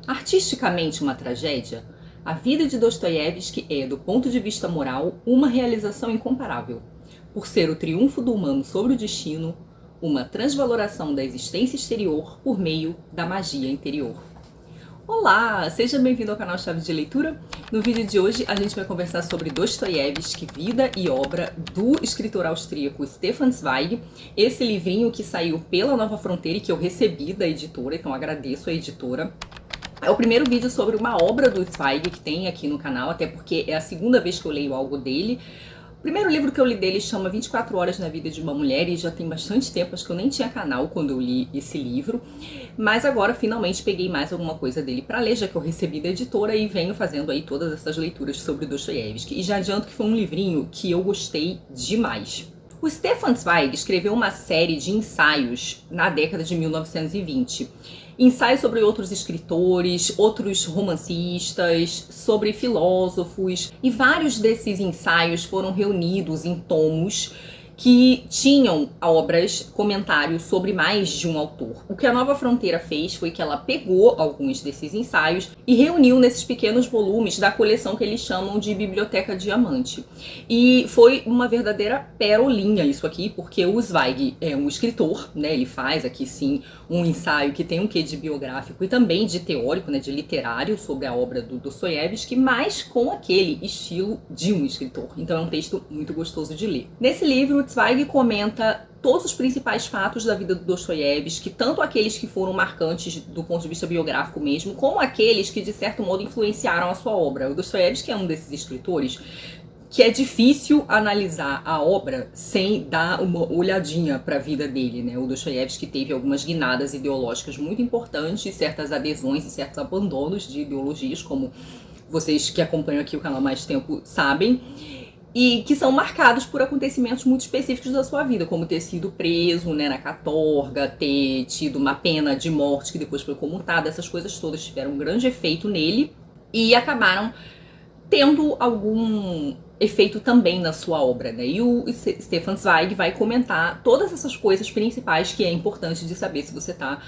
Artisticamente uma tragédia, a vida de Dostoiévski é, do ponto de vista moral, uma realização incomparável. Por ser o triunfo do humano sobre o destino, uma transvaloração da existência exterior por meio da magia interior. Olá, seja bem-vindo ao canal Chave de Leitura. No vídeo de hoje a gente vai conversar sobre Dostoiévski, vida e obra do escritor austríaco Stefan Zweig. Esse livrinho que saiu pela Nova Fronteira e que eu recebi da editora, então agradeço a editora. É o primeiro vídeo sobre uma obra do Zweig que tem aqui no canal, até porque é a segunda vez que eu leio algo dele. O primeiro livro que eu li dele chama 24 Horas na Vida de uma Mulher e já tem bastante tempo, acho que eu nem tinha canal quando eu li esse livro. Mas agora finalmente peguei mais alguma coisa dele para ler, já que eu recebi da editora e venho fazendo aí todas essas leituras sobre Dostoiévski. E já adianto que foi um livrinho que eu gostei demais. O Stefan Zweig escreveu uma série de ensaios na década de 1920. Ensaios sobre outros escritores, outros romancistas, sobre filósofos, e vários desses ensaios foram reunidos em tomos que tinham obras, comentários sobre mais de um autor. O que a Nova Fronteira fez foi que ela pegou alguns desses ensaios e reuniu nesses pequenos volumes da coleção que eles chamam de Biblioteca Diamante. E foi uma verdadeira perolinha isso aqui, porque o Zweig é um escritor, né? Ele faz aqui sim um ensaio que tem um quê de biográfico e também de teórico, né? De literário sobre a obra do Dostoiévski, mas com aquele estilo de um escritor. Então é um texto muito gostoso de ler. Nesse livro, Zweig comenta todos os principais fatos da vida do Dostoiévski, tanto aqueles que foram marcantes do ponto de vista biográfico mesmo, como aqueles que de certo modo influenciaram a sua obra. O Dostoiévski é um desses escritores que é difícil analisar a obra sem dar uma olhadinha para a vida dele, né? O Dostoiévski teve algumas guinadas ideológicas muito importantes, certas adesões e certos abandonos de ideologias, como vocês que acompanham aqui o canal há mais tempo sabem, e que são marcados por acontecimentos muito específicos da sua vida, como ter sido preso, né, na catorga, ter tido uma pena de morte que depois foi comutada. Essas coisas todas tiveram um grande efeito nele e acabaram tendo algum efeito também na sua obra, né? E o Stefan Zweig vai comentar todas essas coisas principais que é importante de saber se você está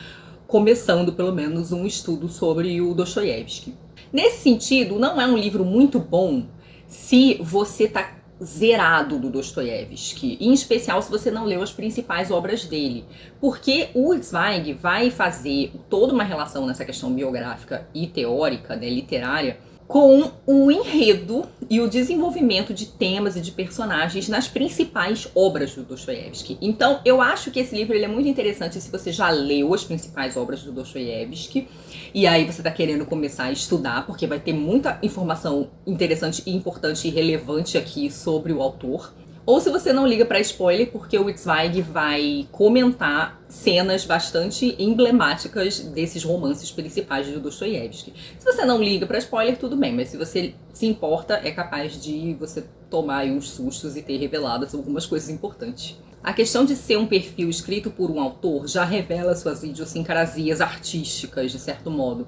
começando pelo menos um estudo sobre o Dostoiévski. Nesse sentido, não é um livro muito bom se você está zerado do Dostoiévski, em especial se você não leu as principais obras dele, porque o Zweig vai fazer toda uma relação nessa questão biográfica e teórica, né, literária, com o enredo e o desenvolvimento de temas e de personagens nas principais obras do Dostoiévski. Então, eu acho que esse livro ele é muito interessante se você já leu as principais obras do Dostoiévski e aí você está querendo começar a estudar, porque vai ter muita informação interessante e importante e relevante aqui sobre o autor. Ou se você não liga para spoiler, porque o Zweig vai comentar cenas bastante emblemáticas desses romances principais do Dostoiévski. Se você não liga para spoiler, tudo bem, mas se você se importa, é capaz de você tomar aí uns sustos e ter revelado algumas coisas importantes. A questão de ser um perfil escrito por um autor já revela suas idiosincrasias artísticas, de certo modo.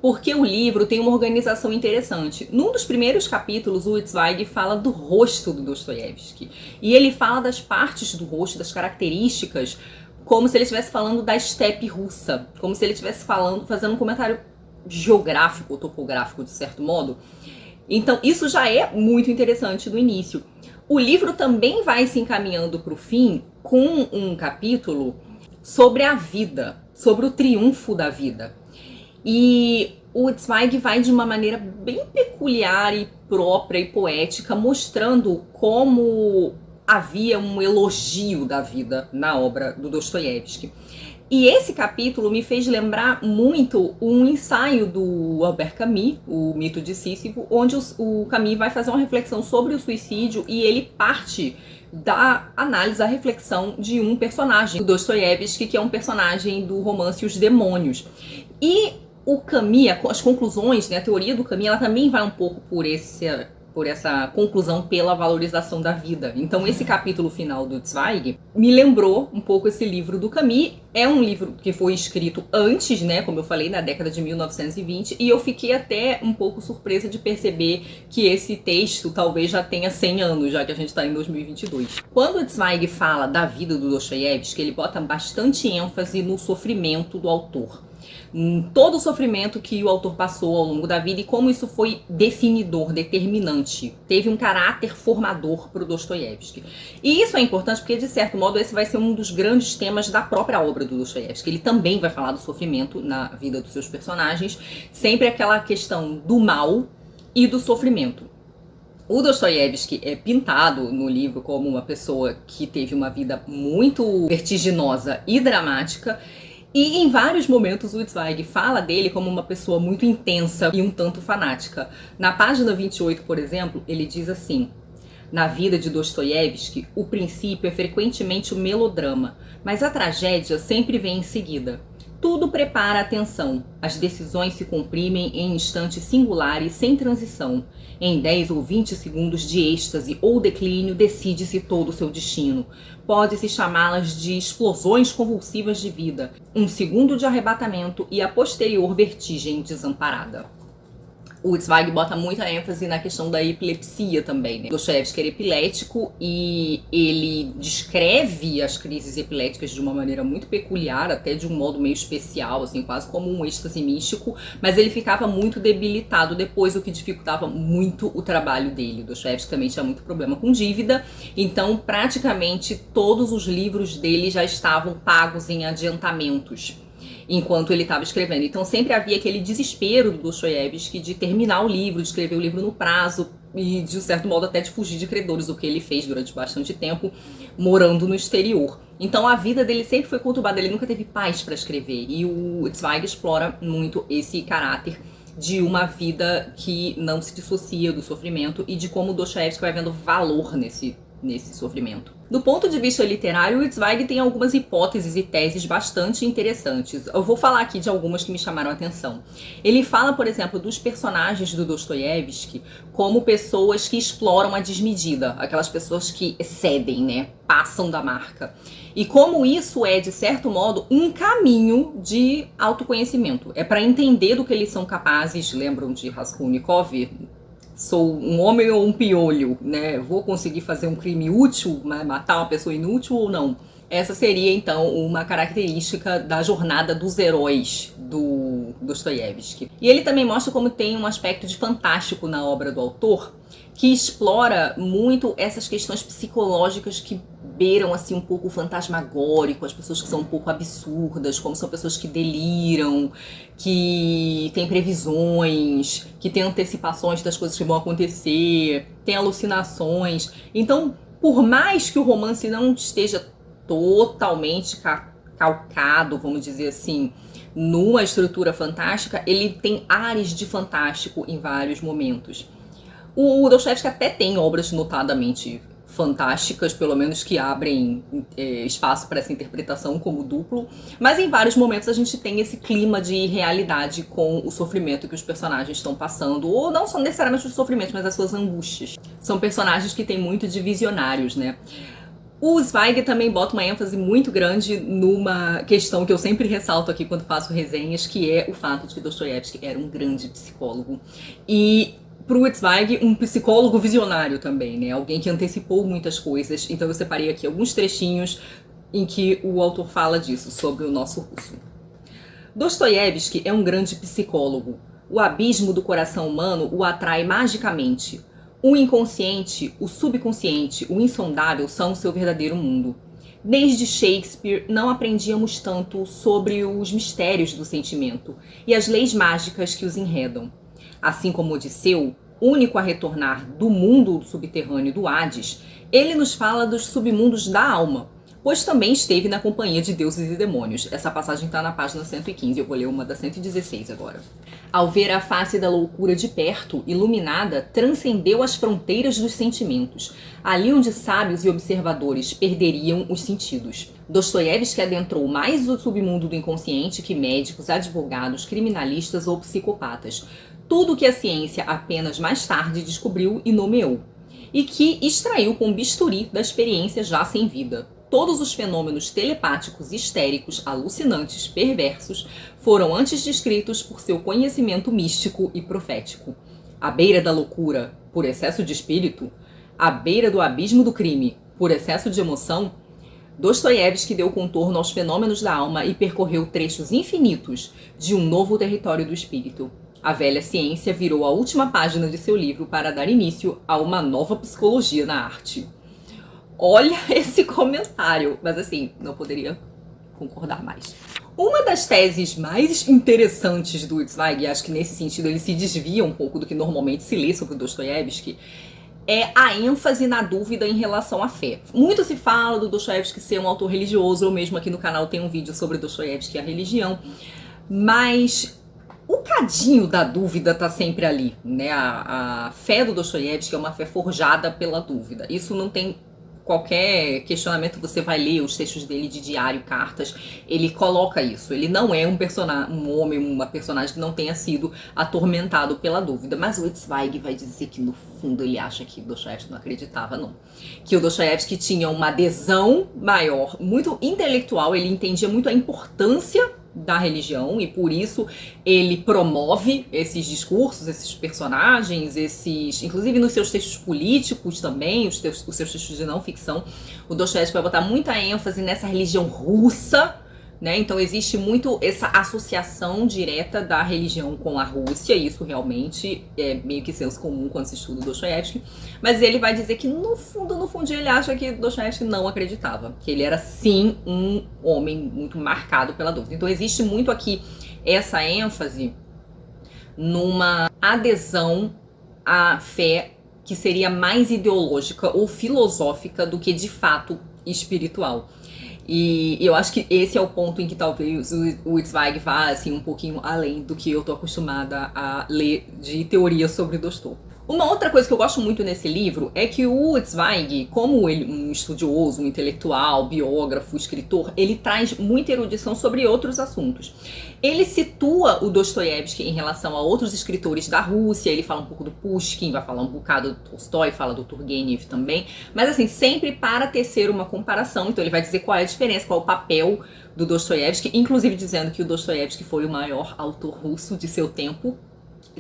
Porque o livro tem uma organização interessante. Num dos primeiros capítulos, o Zweig fala do rosto do Dostoiévski. E ele fala das partes do rosto, das características, como se ele estivesse falando da estepe russa. Como se ele estivesse fazendo um comentário geográfico ou topográfico, de certo modo. Então, isso já é muito interessante no início. O livro também vai se encaminhando para o fim com um capítulo sobre a vida, sobre o triunfo da vida. E o Zweig vai de uma maneira bem peculiar e própria e poética, mostrando como havia um elogio da vida na obra do Dostoiévski. E esse capítulo me fez lembrar muito um ensaio do Albert Camus, O Mito de Sísifo, onde o Camus vai fazer uma reflexão sobre o suicídio e ele parte da análise, da reflexão de um personagem do Dostoiévski, que é um personagem do romance Os Demônios. E o Camus, as conclusões, né, a teoria do Camus, ela também vai um pouco por essa conclusão pela valorização da vida. Então esse capítulo final do Zweig me lembrou um pouco esse livro do Camus. É um livro que foi escrito antes, né, como eu falei, na década de 1920, e eu fiquei até um pouco surpresa de perceber que esse texto talvez já tenha 100 anos, já que a gente está em 2022. Quando o Zweig fala da vida do Dostoiévski, ele bota bastante ênfase no sofrimento do autor. Todo o sofrimento que o autor passou ao longo da vida e como isso foi definidor, determinante. Teve um caráter formador para o Dostoiévski. E isso é importante porque, de certo modo, esse vai ser um dos grandes temas da própria obra do Dostoiévski. Ele também vai falar do sofrimento na vida dos seus personagens, sempre aquela questão do mal e do sofrimento. O Dostoiévski é pintado no livro como uma pessoa que teve uma vida muito vertiginosa e dramática, e em vários momentos o Zweig fala dele como uma pessoa muito intensa e um tanto fanática. Na página 28, por exemplo, ele diz assim: na vida de Dostoiévski, o princípio é frequentemente o melodrama, mas a tragédia sempre vem em seguida. Tudo prepara a atenção. As decisões se comprimem em instantes singulares, sem transição. Em 10 ou 20 segundos de êxtase ou declínio, decide-se todo o seu destino. Pode-se chamá-las de explosões convulsivas de vida, um segundo de arrebatamento e a posterior vertigem desamparada. O Zweig bota muita ênfase na questão da epilepsia também, né? Dostoiévski era epilético e ele descreve as crises epiléticas de uma maneira muito peculiar, até de um modo meio especial, assim, quase como um êxtase místico, mas ele ficava muito debilitado depois, o que dificultava muito o trabalho dele. Dostoiévski também tinha muito problema com dívida, então praticamente todos os livros dele já estavam pagos em adiantamentos enquanto ele estava escrevendo. Então sempre havia aquele desespero do Dostoiévski de terminar o livro, de escrever o livro no prazo e, de certo modo, até de fugir de credores, o que ele fez durante bastante tempo morando no exterior. Então a vida dele sempre foi conturbada, ele nunca teve paz para escrever, e o Zweig explora muito esse caráter de uma vida que não se dissocia do sofrimento e de como o Dostoiévski vai vendo valor nesse sofrimento. Do ponto de vista literário, o Zweig tem algumas hipóteses e teses bastante interessantes. Eu vou falar aqui de algumas que me chamaram a atenção. Ele fala, por exemplo, dos personagens do Dostoiévski como pessoas que exploram a desmedida, aquelas pessoas que excedem, né, passam da marca. E como isso é, de certo modo, um caminho de autoconhecimento. É para entender do que eles são capazes. Lembram de Raskolnikov? Sou um homem ou um piolho, né? Vou conseguir fazer um crime útil, matar uma pessoa inútil ou não? Essa seria, então, uma característica da jornada dos heróis do Dostoiévski. E ele também mostra como tem um aspecto de fantástico na obra do autor, que explora muito essas questões psicológicas que beiram assim um pouco o fantasmagórico, as pessoas que são um pouco absurdas, como são pessoas que deliram, que têm previsões, que têm antecipações das coisas que vão acontecer, têm alucinações. Então, por mais que o romance não esteja totalmente calcado, vamos dizer assim, numa estrutura fantástica, ele tem ares de fantástico em vários momentos. O Dostoiévski até tem obras notadamente fantásticas, pelo menos que abrem espaço para essa interpretação como duplo, mas em vários momentos a gente tem esse clima de realidade com o sofrimento que os personagens estão passando, ou não são necessariamente os sofrimentos, mas as suas angústias. São personagens que têm muito de visionários, né? O Zweig também bota uma ênfase muito grande numa questão que eu sempre ressalto aqui quando faço resenhas, que é o fato de que Dostoiévski era um grande psicólogo. E para o Zweig, um psicólogo visionário também, né? Alguém que antecipou muitas coisas. Então eu separei aqui alguns trechinhos em que o autor fala disso, sobre o nosso russo. Dostoiévski é um grande psicólogo. O abismo do coração humano o atrai magicamente. O inconsciente, o subconsciente, o insondável são o seu verdadeiro mundo. Desde Shakespeare não aprendíamos tanto sobre os mistérios do sentimento e as leis mágicas que os enredam. Assim como Odisseu, único a retornar do mundo subterrâneo do Hades, ele nos fala dos submundos da alma, pois também esteve na companhia de deuses e demônios. Essa passagem está na página 115, eu vou ler uma da 116 agora. Ao ver a face da loucura de perto, iluminada, transcendeu as fronteiras dos sentimentos, ali onde sábios e observadores perderiam os sentidos. Dostoiévski adentrou mais o submundo do inconsciente que médicos, advogados, criminalistas ou psicopatas. Tudo que a ciência apenas mais tarde descobriu e nomeou, e que extraiu com bisturi da experiência já sem vida. Todos os fenômenos telepáticos, histéricos, alucinantes, perversos, foram antes descritos por seu conhecimento místico e profético. À beira da loucura, por excesso de espírito, à beira do abismo do crime, por excesso de emoção, Dostoiévski deu contorno aos fenômenos da alma e percorreu trechos infinitos de um novo território do espírito. A velha ciência virou a última página de seu livro para dar início a uma nova psicologia na arte. Olha esse comentário, mas assim, não poderia concordar mais. Uma das teses mais interessantes do Zweig, e acho que nesse sentido ele se desvia um pouco do que normalmente se lê sobre Dostoiévski, é a ênfase na dúvida em relação à fé. Muito se fala do Dostoiévski ser um autor religioso, eu mesmo aqui no canal tenho um vídeo sobre Dostoiévski e a religião, mas o cadinho da dúvida tá sempre ali, né? A fé do Dostoiévski é uma fé forjada pela dúvida. Isso não tem qualquer questionamento. Você vai ler os textos dele de diário, cartas, ele coloca isso. Ele não é um homem, uma personagem que não tenha sido atormentado pela dúvida. Mas o Zweig vai dizer que no fundo ele acha que Dostoiévski não acreditava, não. Que o Dostoiévski tinha uma adesão maior, muito intelectual, ele entendia muito a importância da religião e por isso ele promove esses discursos, esses personagens, inclusive nos seus textos políticos também, os seus textos de não ficção, o Dostoiévski vai botar muita ênfase nessa religião russa, né? Então existe muito essa associação direta da religião com a Rússia, e isso realmente é meio que senso comum quando se estuda o Dostoiévski, mas ele vai dizer que no fundo ele acha que Dostoiévski não acreditava, que ele era sim um homem muito marcado pela dúvida. Então existe muito aqui essa ênfase numa adesão à fé que seria mais ideológica ou filosófica do que de fato espiritual. E eu acho que esse é o ponto em que talvez o Zweig vá assim, um pouquinho além do que eu tô acostumada a ler de teoria sobre Dostoiévski. Uma outra coisa que eu gosto muito nesse livro é que o Zweig, como ele um estudioso, um intelectual, biógrafo, escritor, ele traz muita erudição sobre outros assuntos. Ele situa o Dostoiévski em relação a outros escritores da Rússia, ele fala um pouco do Pushkin, vai falar um bocado do Tolstói, fala do Turgenev também, mas assim, sempre para tecer uma comparação. Então ele vai dizer qual é a diferença, qual é o papel do Dostoiévski, inclusive dizendo que o Dostoiévski foi o maior autor russo de seu tempo.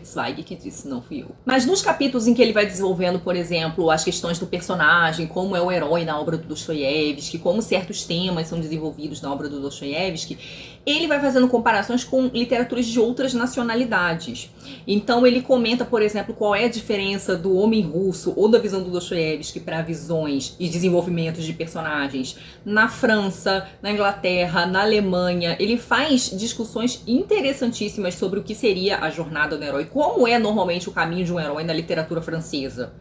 Zweig que disse, não fui eu. Mas nos capítulos em que ele vai desenvolvendo, por exemplo, as questões do personagem, como é o herói na obra do Dostoiévski, como certos temas são desenvolvidos na obra do Dostoiévski, ele vai fazendo comparações com literaturas de outras nacionalidades. Então ele comenta, por exemplo, qual é a diferença do homem russo ou da visão do Dostoiévski para visões e desenvolvimentos de personagens na França, na Inglaterra, na Alemanha. Ele faz discussões interessantíssimas sobre o que seria a jornada do herói, como é normalmente o caminho de um herói na literatura francesa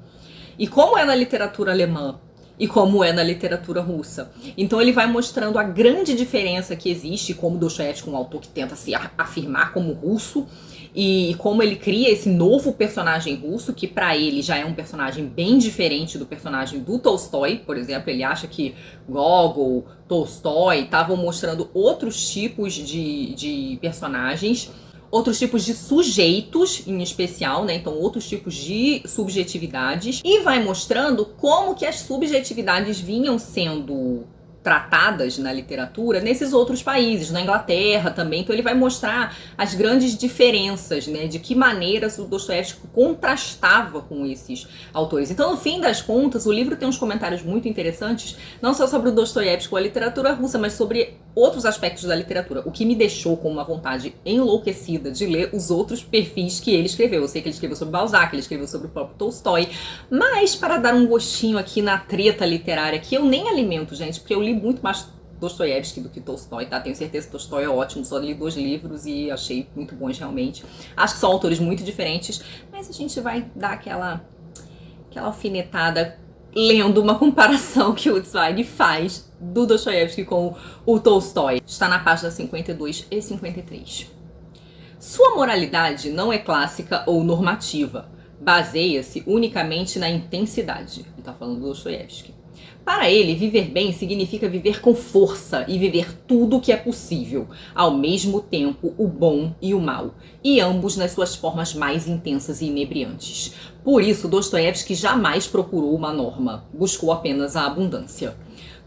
e como é na literatura alemã e como é na literatura russa. Então ele vai mostrando a grande diferença que existe, como Dostoiévski, um autor que tenta se afirmar como russo, e como ele cria esse novo personagem russo, que para ele já é um personagem bem diferente do personagem do Tolstói, por exemplo. Ele acha que Gogol, Tolstói estavam mostrando outros tipos de personagens, outros tipos de sujeitos em especial, né? Então outros tipos de subjetividades, e vai mostrando como que as subjetividades vinham sendo tratadas na literatura nesses outros países, na Inglaterra também. Então ele vai mostrar as grandes diferenças, né, de que maneiras o Dostoiévski contrastava com esses autores. Então, no fim das contas, o livro tem uns comentários muito interessantes, não só sobre o Dostoiévski ou a literatura russa, mas sobre outros aspectos da literatura, o que me deixou com uma vontade enlouquecida de ler os outros perfis que ele escreveu. Eu sei que ele escreveu sobre Balzac, ele escreveu sobre o próprio Tolstói, mas para dar um gostinho aqui na treta literária, que eu nem alimento, gente, porque eu li muito mais Dostoiévski do que Tolstói, tá? Tenho certeza que Tolstói é ótimo, só li 2 livros e achei muito bons realmente. Acho que são autores muito diferentes, mas a gente vai dar aquela alfinetada lendo uma comparação que o Zweig faz do Dostoiévski com o Tolstói. Está na página 52 e 53. Sua moralidade não é clássica ou normativa. Baseia-se unicamente na intensidade. Ele está falando do Dostoiévski. Para ele, viver bem significa viver com força e viver tudo o que é possível, ao mesmo tempo o bom e o mal, e ambos nas suas formas mais intensas e inebriantes. Por isso, Dostoiévski jamais procurou uma norma, buscou apenas a abundância.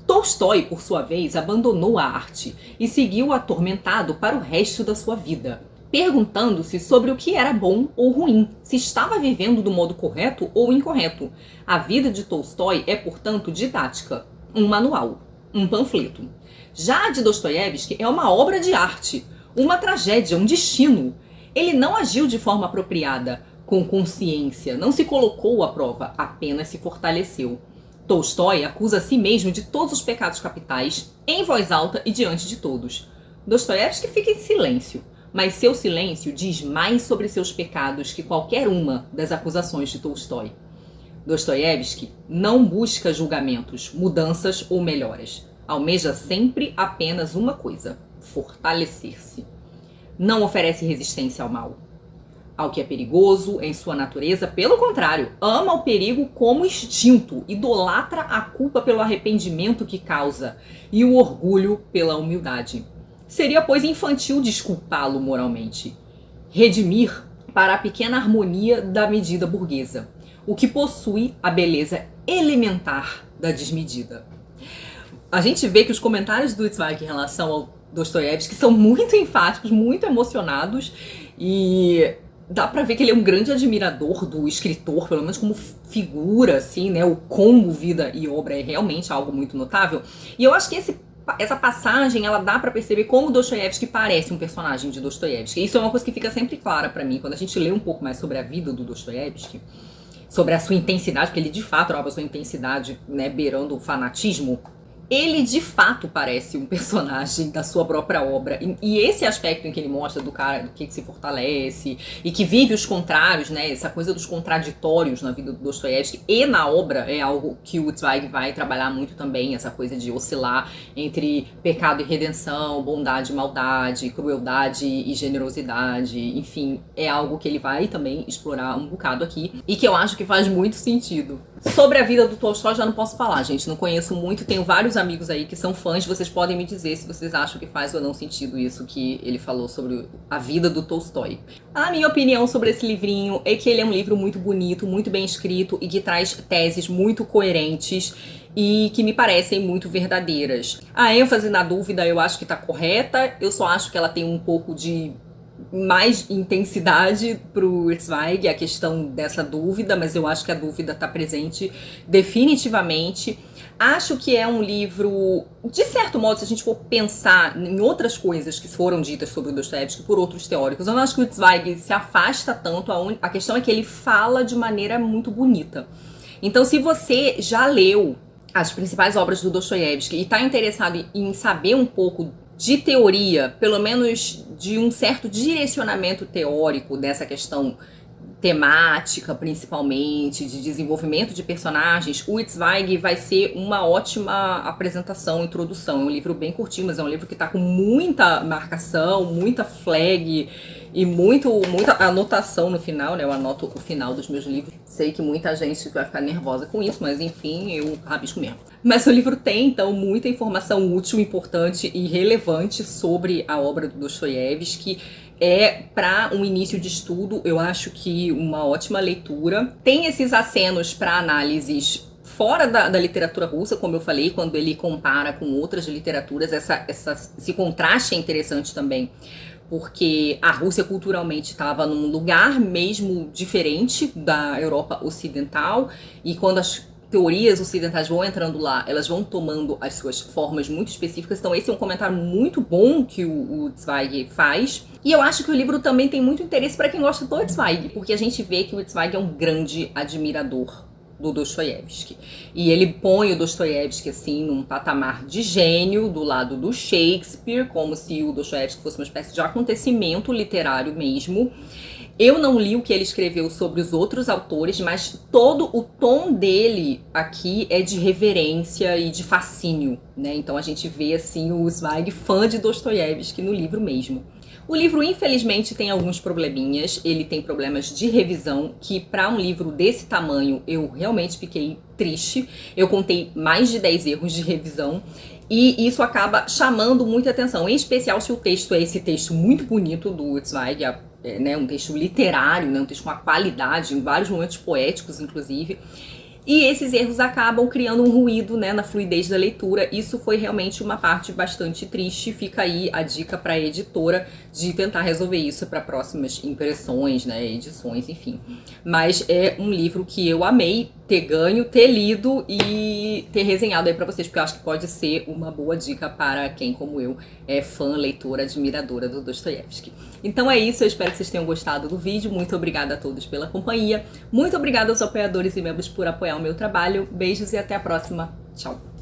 Tolstói, por sua vez, abandonou a arte e seguiu atormentado para o resto da sua vida, perguntando-se sobre o que era bom ou ruim, se estava vivendo do modo correto ou incorreto. A vida de Tolstói é, portanto, didática, um manual. um panfleto. Já a de Dostoiévski é uma obra de arte, uma tragédia, um destino. Ele não agiu de forma apropriada, com consciência, não se colocou à prova, apenas se fortaleceu. Tolstói acusa a si mesmo de todos os pecados capitais, em voz alta e diante de todos. Dostoiévski fica em silêncio, mas seu silêncio diz mais sobre seus pecados que qualquer uma das acusações de Tolstói. Dostoiévski não busca julgamentos, mudanças ou melhoras. Almeja sempre apenas uma coisa: fortalecer-se. Não oferece resistência ao mal, ao que é perigoso em sua natureza. Pelo contrário, ama o perigo como instinto, idolatra a culpa pelo arrependimento que causa e o orgulho pela humildade. Seria, pois, infantil desculpá-lo moralmente. Redimir para a pequena harmonia da medida burguesa, o que possui a beleza elementar da desmedida. A gente vê que os comentários do Zweig em relação ao Dostoiévski são muito enfáticos, muito emocionados, e dá pra ver que ele é um grande admirador do escritor, pelo menos como figura, assim, né? O como vida e obra é realmente algo muito notável. E eu acho que essa passagem, ela dá pra perceber como Dostoiévski parece um personagem de Dostoiévski. Isso é uma coisa que fica sempre clara pra mim, quando a gente lê um pouco mais sobre a vida do Dostoiévski, sobre a sua intensidade, porque ele de fato era uma sua intensidade, né, beirando o fanatismo. Ele de fato parece um personagem da sua própria obra. E esse aspecto em que ele mostra do cara do que se fortalece e que vive os contrários, né? Essa coisa dos contraditórios na vida do Dostoiévski e na obra é algo que o Zweig vai trabalhar muito também, essa coisa de oscilar entre pecado e redenção, bondade e maldade, crueldade e generosidade. Enfim, é algo que ele vai também explorar um bocado aqui e que eu acho que faz muito sentido. Sobre a vida do Tolstói já não posso falar, gente. Não conheço muito, tenho vários amigos aí que são fãs. Vocês podem me dizer se vocês acham que faz ou não sentido isso que ele falou sobre a vida do Tolstói. A minha opinião sobre esse livrinho é que ele é um livro muito bonito, muito bem escrito e que traz teses muito coerentes e que me parecem muito verdadeiras. A ênfase na dúvida eu acho que tá correta, eu só acho que ela tem um pouco de mais intensidade pro Zweig, a questão dessa dúvida, mas eu acho que a dúvida está presente definitivamente. Acho que é um livro, de certo modo, se a gente for pensar em outras coisas que foram ditas sobre o Dostoiévski por outros teóricos, eu não acho que o Zweig se afasta tanto, a questão é que ele fala de maneira muito bonita. Então, se você já leu as principais obras do Dostoiévski e está interessado em saber um pouco de teoria, pelo menos de um certo direcionamento teórico dessa questão temática, principalmente, de desenvolvimento de personagens, o Zweig vai ser uma ótima apresentação, introdução. É um livro bem curtinho, mas é um livro que está com muita marcação, muita flag e muita anotação no final, né? Eu anoto o final dos meus livros. Sei que muita gente vai ficar nervosa com isso, mas enfim, eu rabisco mesmo. Mas o livro tem, então, muita informação útil, importante e relevante sobre a obra do Dostoiévski. Para um início de estudo, eu acho que uma ótima leitura. Tem esses acenos para análises fora da literatura russa, como eu falei, quando ele compara com outras literaturas. Esse contraste é interessante também, porque a Rússia culturalmente estava num lugar mesmo diferente da Europa Ocidental, e quando as teorias ocidentais vão entrando lá, elas vão tomando as suas formas muito específicas. Então esse é um comentário muito bom que o Zweig faz. E eu acho que o livro também tem muito interesse para quem gosta do Zweig, porque a gente vê que o Zweig é um grande admirador do Dostoiévski. E ele põe o Dostoiévski assim num patamar de gênio do lado do Shakespeare, como se o Dostoiévski fosse uma espécie de acontecimento literário mesmo. Eu não li o que ele escreveu sobre os outros autores, mas todo o tom dele aqui é de reverência e de fascínio, né? Então a gente vê assim o Zweig fã de Dostoiévski no livro mesmo. O livro, infelizmente, tem alguns probleminhas. Ele tem problemas de revisão, que para um livro desse tamanho eu realmente fiquei triste. Eu contei mais de 10 erros de revisão e isso acaba chamando muita atenção, em especial se o texto é esse texto muito bonito do Zweig, né, um texto literário, né, um texto com uma qualidade, em vários momentos poéticos, inclusive. E esses erros acabam criando um ruído, né, na fluidez da leitura. Isso foi realmente uma parte bastante triste. Fica aí a dica para a editora de tentar resolver isso para próximas impressões, né, edições, enfim. Mas é um livro que eu amei ter ganho, ter lido e ter resenhado aí para vocês, porque eu acho que pode ser uma boa dica para quem, como eu, é fã, leitora, admiradora do Dostoiévski. Então é isso, eu espero que vocês tenham gostado do vídeo. Muito obrigada a todos pela companhia. Muito obrigada aos apoiadores e membros por apoiar o meu trabalho. Beijos e até a próxima. Tchau!